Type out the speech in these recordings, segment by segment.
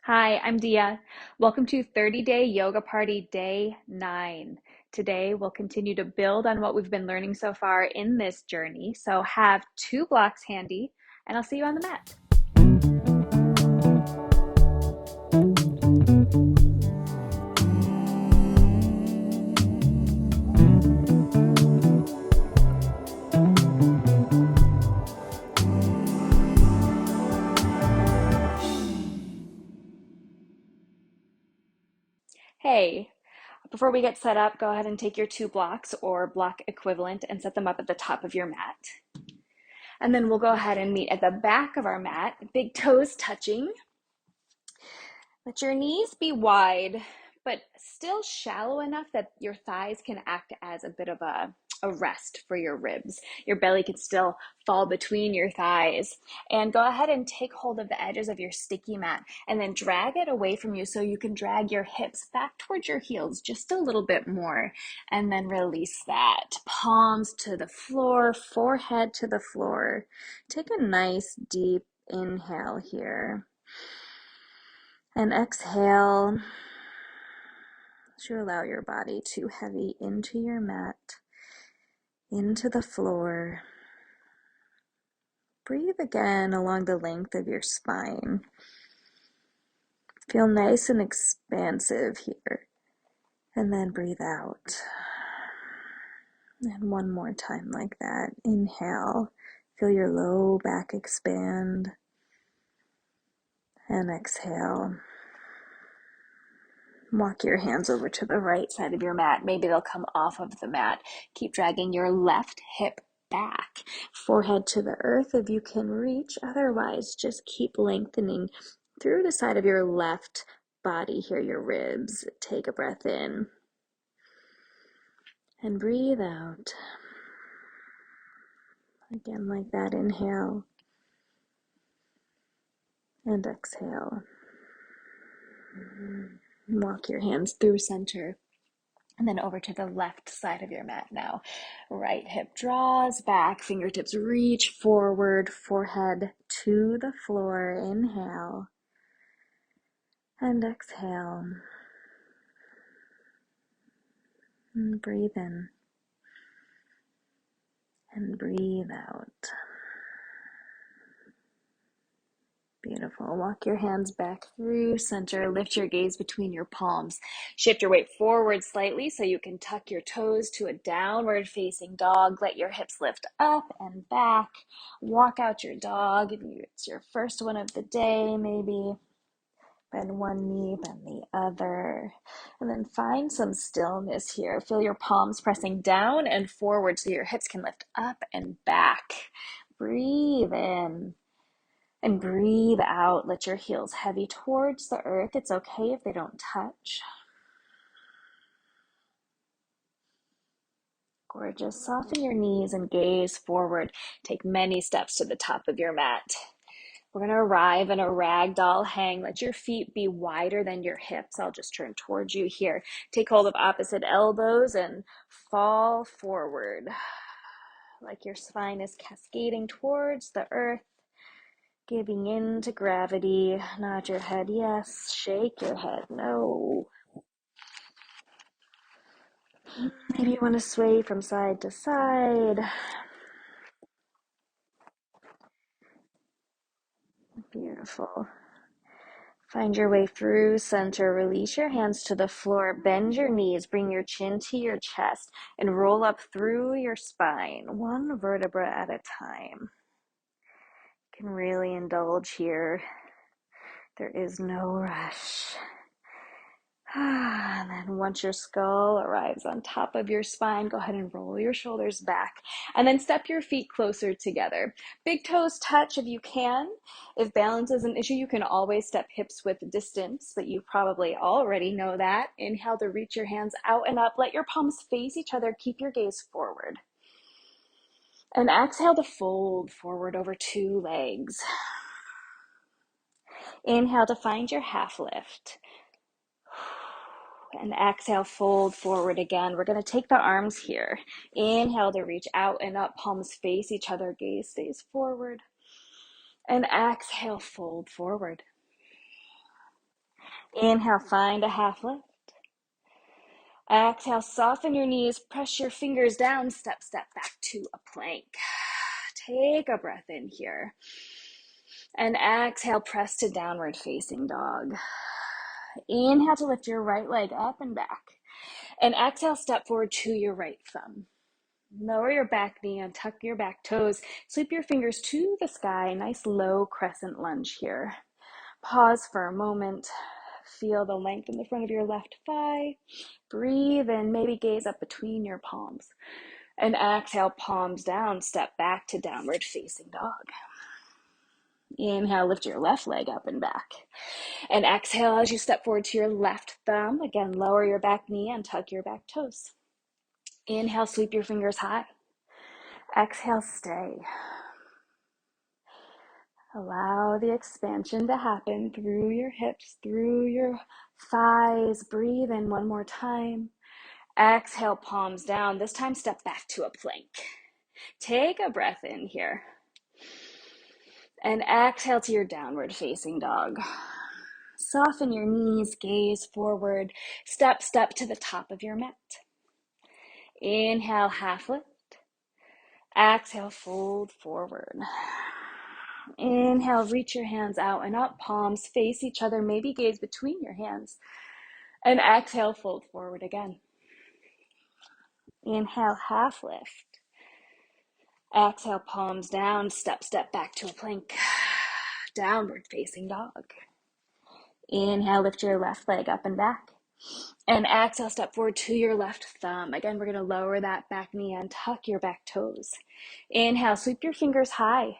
Hi, I'm Dia. Welcome to 30-Day Yoga Party Day 9. Today, we'll continue to build on what we've been learning so far in this journey. So have two blocks handy, and I'll see you on the mat. Hey, before we get set up, go ahead and take your two blocks or block equivalent and set them up at the top of your mat. And then we'll go ahead and meet at the back of our mat, big toes touching. Let your knees be wide, but still shallow enough that your thighs can act as a bit of a rest for your ribs. Your belly can still fall between your thighs. And go ahead and take hold of the edges of your sticky mat and then drag it away from you so you can drag your hips back towards your heels just a little bit more. And then release that. Palms to the floor, forehead to the floor. Take a nice deep inhale here. And exhale to allow your body to heavy into your mat, into the floor. Breathe again along the length of your spine. Feel nice and expansive here. And then breathe out. And one more time like that. Inhale. Feel your low back expand. And exhale. Walk your hands over to the right side of your mat. Maybe they'll come off of the mat. Keep dragging your left hip back. Forehead to the earth if you can reach. Otherwise, just keep lengthening through the side of your left body here, your ribs. Take a breath in. And breathe out. Again, like that. Inhale. And exhale. Walk your hands through center. And then over to the left side of your mat now. Right hip draws back, fingertips reach forward, forehead to the floor. Inhale. And exhale. And breathe in. And breathe out. Beautiful. Walk your hands back through center. Lift your gaze between your palms. Shift your weight forward slightly so you can tuck your toes to a downward facing dog. Let your hips lift up and back. Walk out your dog. It's your first one of the day, maybe. Bend one knee, bend the other. And then find some stillness here. Feel your palms pressing down and forward so your hips can lift up and back. Breathe in. And breathe out. Let your heels heavy towards the earth. It's okay if they don't touch. Gorgeous. Soften your knees and gaze forward. Take many steps to the top of your mat. We're going to arrive in a ragdoll hang. Let your feet be wider than your hips. I'll just turn towards you here. Take hold of opposite elbows and fall forward. Like your spine is cascading towards the earth. Giving in to gravity. Nod your head yes, shake your head no. Maybe you want to sway from side to side. Beautiful. Find your way through center. Release your hands to the floor. Bend your knees. Bring your chin to your chest and roll up through your spine, one vertebra at a time. You can really indulge here. There is no rush. And then once your skull arrives on top of your spine, go ahead and roll your shoulders back. And then step your feet closer together. Big toes touch if you can. If balance is an issue, you can always step hips with distance, but you probably already know that. Inhale to reach your hands out and up. Let your palms face each other. Keep your gaze forward. And exhale to fold forward over two legs. Inhale to find your half lift. And exhale, fold forward again. We're going to take the arms here. Inhale to reach out and up. Palms face each other. Gaze stays forward. And exhale, fold forward. Inhale, find a half lift. Exhale, soften your knees, press your fingers down, step back to a plank. Take a breath in here. And exhale, press to downward facing dog. Inhale to lift your right leg up and back. And exhale, step forward to your right thumb. Lower your back knee and tuck your back toes. Sweep your fingers to the sky. Nice low crescent lunge here. Pause for a moment. Feel the length in the front of your left thigh. Breathe in, maybe gaze up between your palms. And exhale, palms down, step back to downward facing dog. Inhale, lift your left leg up and back. And exhale as you step forward to your left thumb. Again, lower your back knee and tuck your back toes. Inhale, sweep your fingers high. Exhale, stay. Allow the expansion to happen through your hips, through your thighs. Breathe in one more time. Exhale, palms down. This time, step back to a plank. Take a breath in here. And exhale to your downward facing dog. Soften your knees, gaze forward. Step to the top of your mat. Inhale, half lift. Exhale, fold forward. Inhale, reach your hands out and up, palms face each other, maybe gaze between your hands. And exhale, fold forward again. Inhale, half lift. Exhale, palms down, step back to a plank. Downward facing dog. Inhale, lift your left leg up and back. And exhale, step forward to your left thumb. Again, we're going to lower that back knee and tuck your back toes. Inhale, sweep your fingers high.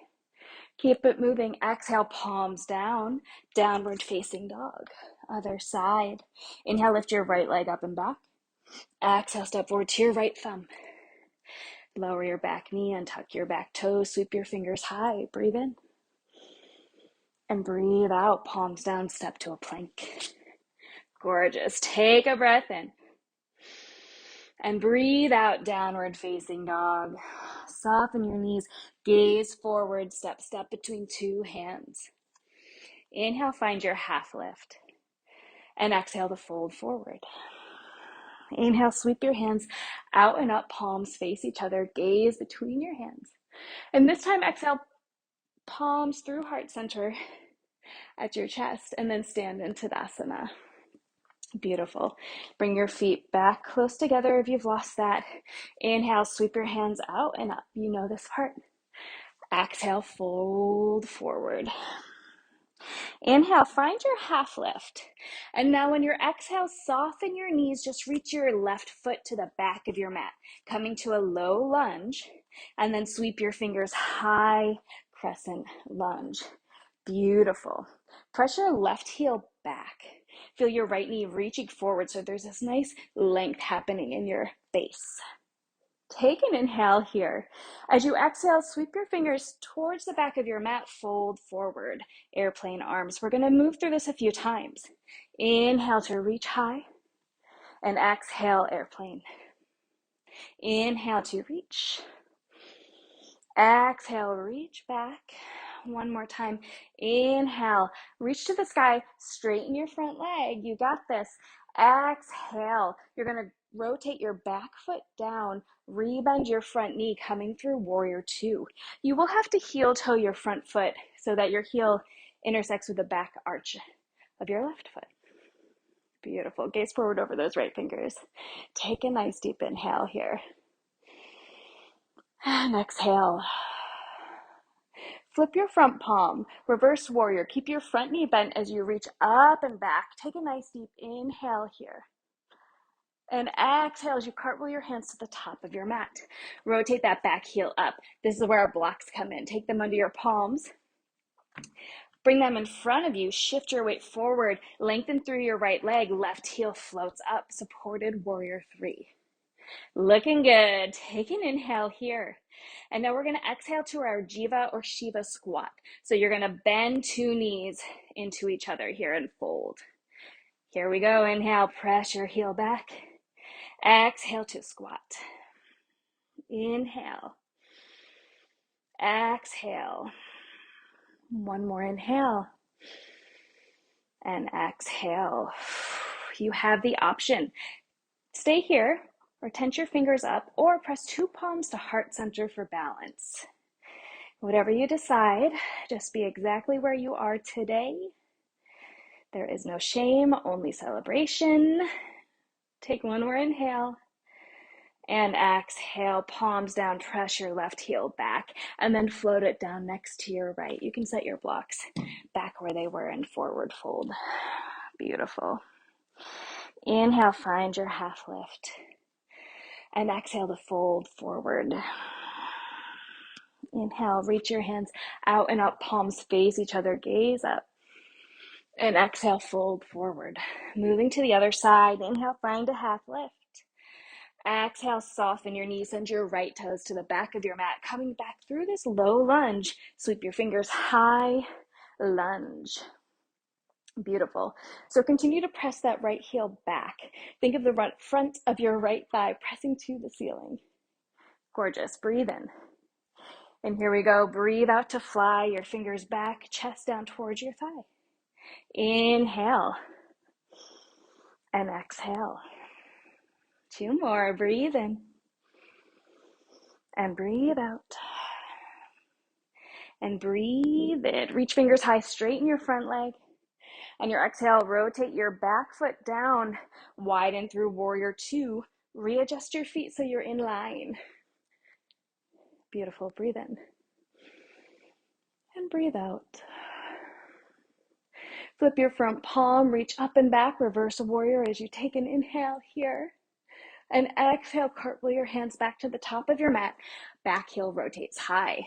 Keep it moving. Exhale, palms down, downward facing dog. Other side. Inhale, lift your right leg up and back. Exhale, step forward to your right thumb. Lower your back knee and tuck your back toes. Sweep your fingers high. Breathe in. And breathe out. Palms down, step to a plank. Gorgeous. Take a breath in. And breathe out, downward facing dog. Soften your knees. Gaze forward. Step between two hands. Inhale, find your half lift. And exhale to fold forward. Inhale, sweep your hands out and up, palms face each other, gaze between your hands. And this time, exhale, palms through heart center at your chest, and then stand in Tadasana. Beautiful. Bring your feet back close together if you've lost that. Inhale, sweep your hands out and up. You know this part. Exhale, fold forward. Inhale, find your half lift. And now when your exhale, soften your knees, just reach your left foot to the back of your mat, coming to a low lunge, and then sweep your fingers high, crescent lunge. Beautiful. Press your left heel back. Feel your right knee reaching forward, so there's this nice length happening in your base. Take an inhale here. As you exhale, sweep your fingers towards the back of your mat, fold forward, airplane arms. We're going to move through this a few times. Inhale to reach high, and exhale, airplane. Inhale to reach. Exhale, reach back. One more time. Inhale, reach to the sky, straighten your front leg. You got this. Exhale, you're going to rotate your back foot down, rebend your front knee, coming through warrior two. You will have to heel toe your front foot so that your heel intersects with the back arch of your left foot. Beautiful. Gaze forward over those right fingers. Take a nice deep inhale here. And exhale. Flip your front palm, reverse warrior. Keep your front knee bent as you reach up and back. Take a nice deep inhale here. And exhale as you cartwheel your hands to the top of your mat. Rotate that back heel up. This is where our blocks come in. Take them under your palms. Bring them in front of you. Shift your weight forward. Lengthen through your right leg. Left heel floats up. Supported warrior three. Looking good. Take an inhale here. And now we're going to exhale to our Jiva or Shiva squat. So you're going to bend two knees into each other here and fold. Here we go. Inhale, press your heel back. Exhale to squat. Inhale. Exhale. One more inhale. and exhale. You have the option. Stay here or tense your fingers up or press 2 palms to heart center for balance. Whatever you decide, just be exactly where you are today. There is no shame, only celebration. Take one more inhale and exhale, palms down, press your left heel back, and then float it down next to your right. You can set your blocks back where they were in forward fold. Beautiful. Inhale, find your half lift, and exhale to fold forward. Inhale, reach your hands out and up, palms face each other, gaze up. And exhale, fold forward. Moving to the other side, inhale, find a half lift. Exhale, soften your knees, send your right toes to the back of your mat. Coming back through this low lunge, sweep your fingers high, lunge. Beautiful. So continue to press that right heel back. Think of the front of your right thigh pressing to the ceiling. Gorgeous. Breathe in. And here we go. Breathe out to fly. Your fingers back, chest down towards your thigh. Inhale. And exhale. 2 more. Breathe in. And breathe out. And breathe in. Reach fingers high, straighten your front leg. And your exhale, rotate your back foot down, widen through warrior 2. Readjust your feet so you're in line. Beautiful. Breathe in. And breathe out. Flip your front palm, reach up and back, reverse warrior as you take an inhale here. And exhale, cartwheel your hands back to the top of your mat. Back heel rotates high.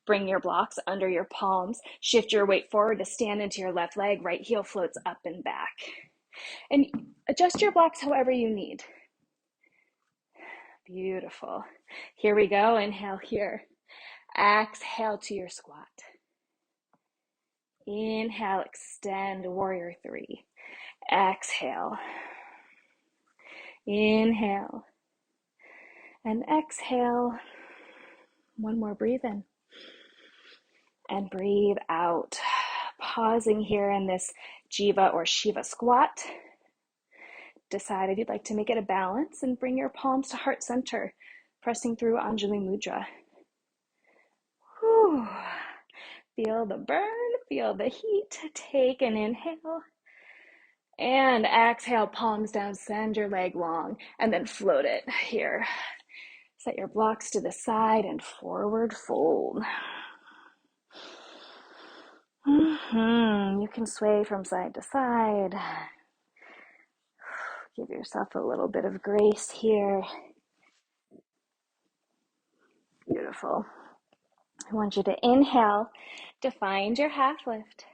Bring your blocks under your palms. Shift your weight forward to stand into your left leg. Right heel floats up and back. And adjust your blocks however you need. Beautiful. Here we go. Inhale here. Exhale to your squat. Inhale, extend, warrior 3. Exhale. Inhale. And exhale. One more, breathe in. And breathe out. Pausing here in this Jiva or Shiva squat. Decide if you'd like to make it a balance and bring your palms to heart center, pressing through Anjali Mudra. Whew. Feel the burn, feel the heat. Take an inhale. And exhale, palms down, send your leg long, and then float it here. Set your blocks to the side and forward fold. You can sway from side to side. Give yourself a little bit of grace here. Beautiful. I want you to inhale to find your half lift.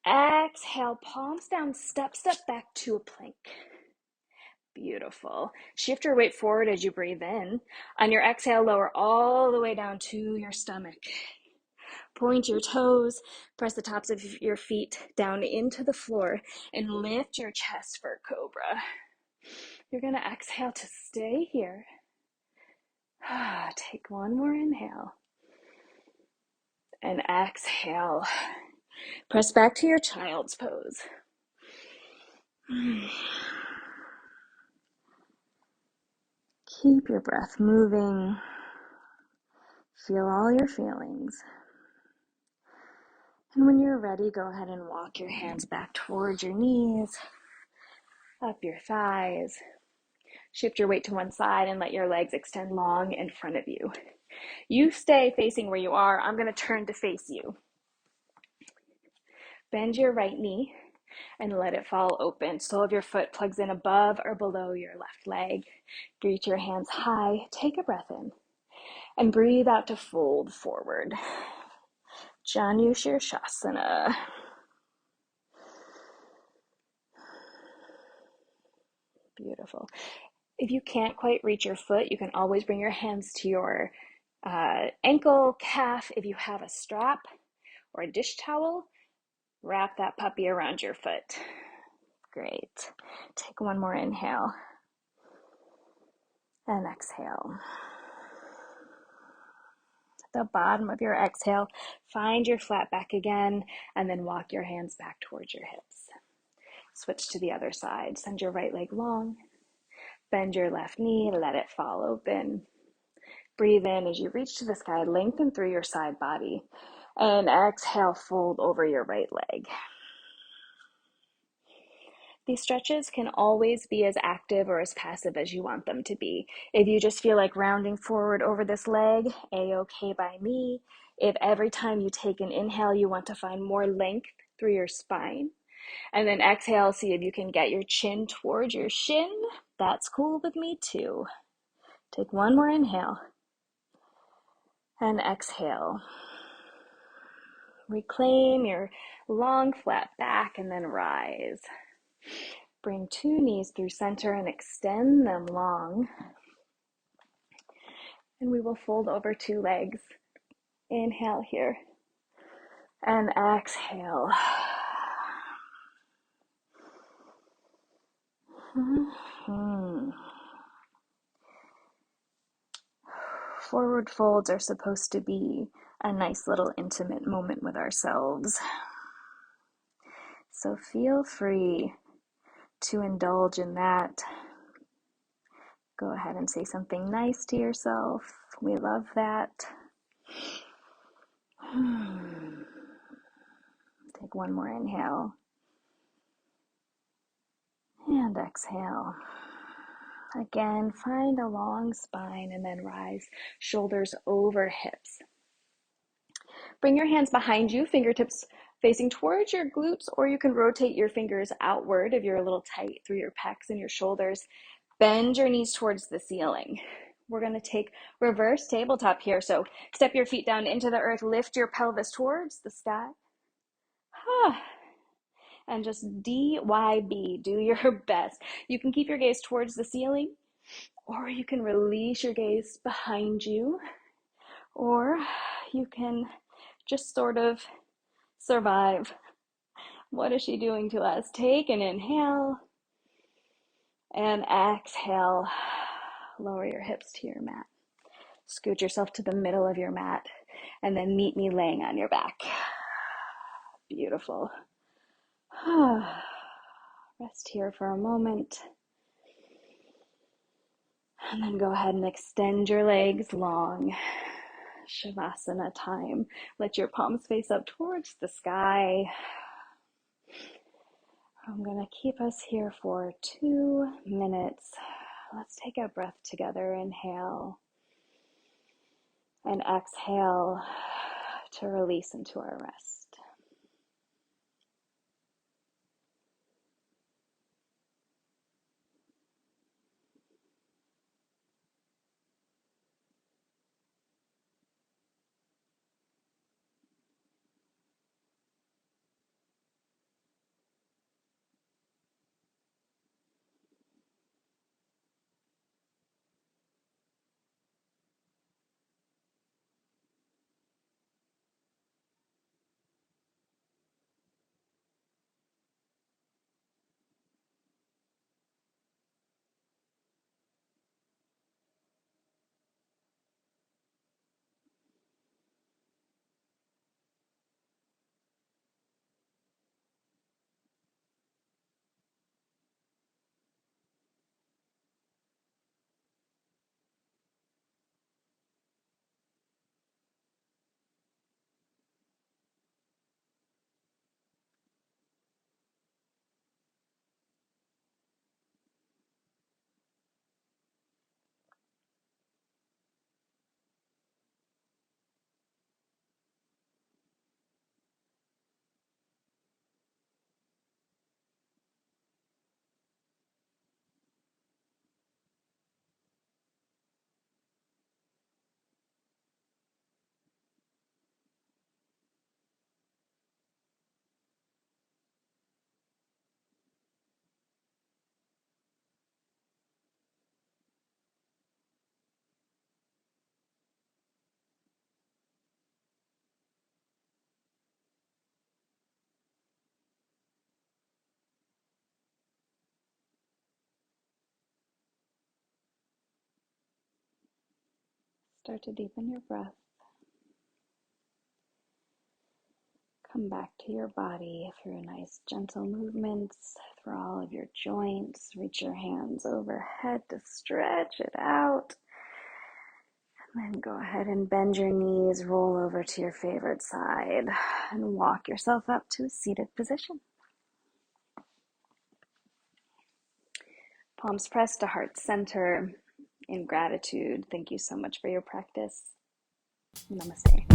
Exhale, palms down, step back to a plank. Beautiful. Shift your weight forward as you breathe in. On your exhale, lower all the way down to your stomach. Point your toes, press the tops of your feet down into the floor, and lift your chest for cobra. You're going to exhale to stay here. Take one more inhale. And exhale. Press back to your child's pose. Keep your breath moving. Feel all your feelings. And when you're ready, go ahead and walk your hands back towards your knees, up your thighs. Shift your weight to one side and let your legs extend long in front of you. You stay facing where you are. I'm going to turn to face you. Bend your right knee and let it fall open. Sole of your foot plugs in above or below your left leg. Reach your hands high. Take a breath in and breathe out to fold forward. Janu Shavasana. Beautiful. If you can't quite reach your foot, you can always bring your hands to your ankle, calf. If you have a strap or a dish towel, wrap that puppy around your foot. Great. Take one more inhale and exhale. At the bottom of your exhale, find your flat back again, and then walk your hands back towards your hips. switch to the other side. Send your right leg long, bend your left knee, let it fall open. Breathe in as you reach to the sky, lengthen through your side body, and exhale, fold over your right leg. These stretches can always be as active or as passive as you want them to be. If you just feel like rounding forward over this leg, A-okay by me. If every time you take an inhale, you want to find more length through your spine, and then exhale, see if you can get your chin towards your shin. That's cool with me too. Take one more inhale and exhale. Reclaim your long flat back and then rise. Bring two knees through center and extend them long. And we will fold over two legs. Inhale here and exhale. Forward folds are supposed to be a nice little intimate moment with ourselves. So feel free to indulge in that. Go ahead and say something nice to yourself. We love that. Take one more inhale. And exhale. Again, find a long spine and then rise, shoulders over hips. Bring your hands behind you, fingertips facing towards your glutes, or you can rotate your fingers outward if you're a little tight through your pecs and your shoulders. Bend your knees towards the ceiling. We're going to take reverse tabletop here. So step your feet down into the earth, lift your pelvis towards the sky. And just DYB, do your best. You can keep your gaze towards the ceiling, or you can release your gaze behind you, or you can just sort of survive. What is she doing to us? Take an inhale and exhale. Lower your hips to your mat. Scoot yourself to the middle of your mat and then meet me laying on your back. Beautiful. Rest here for a moment. And then go ahead and extend your legs long. Shavasana time. Let your palms face up towards the sky. I'm going to keep us here for 2 minutes. Let's take a breath together. Inhale and exhale to release into our rest. Start to deepen your breath. Come back to your body through nice gentle movements for all of your joints. Reach your hands overhead to stretch it out. And then go ahead and bend your knees, roll over to your favorite side, and walk yourself up to a seated position. Palms pressed to heart center in gratitude. Thank you so much for your practice. Namaste.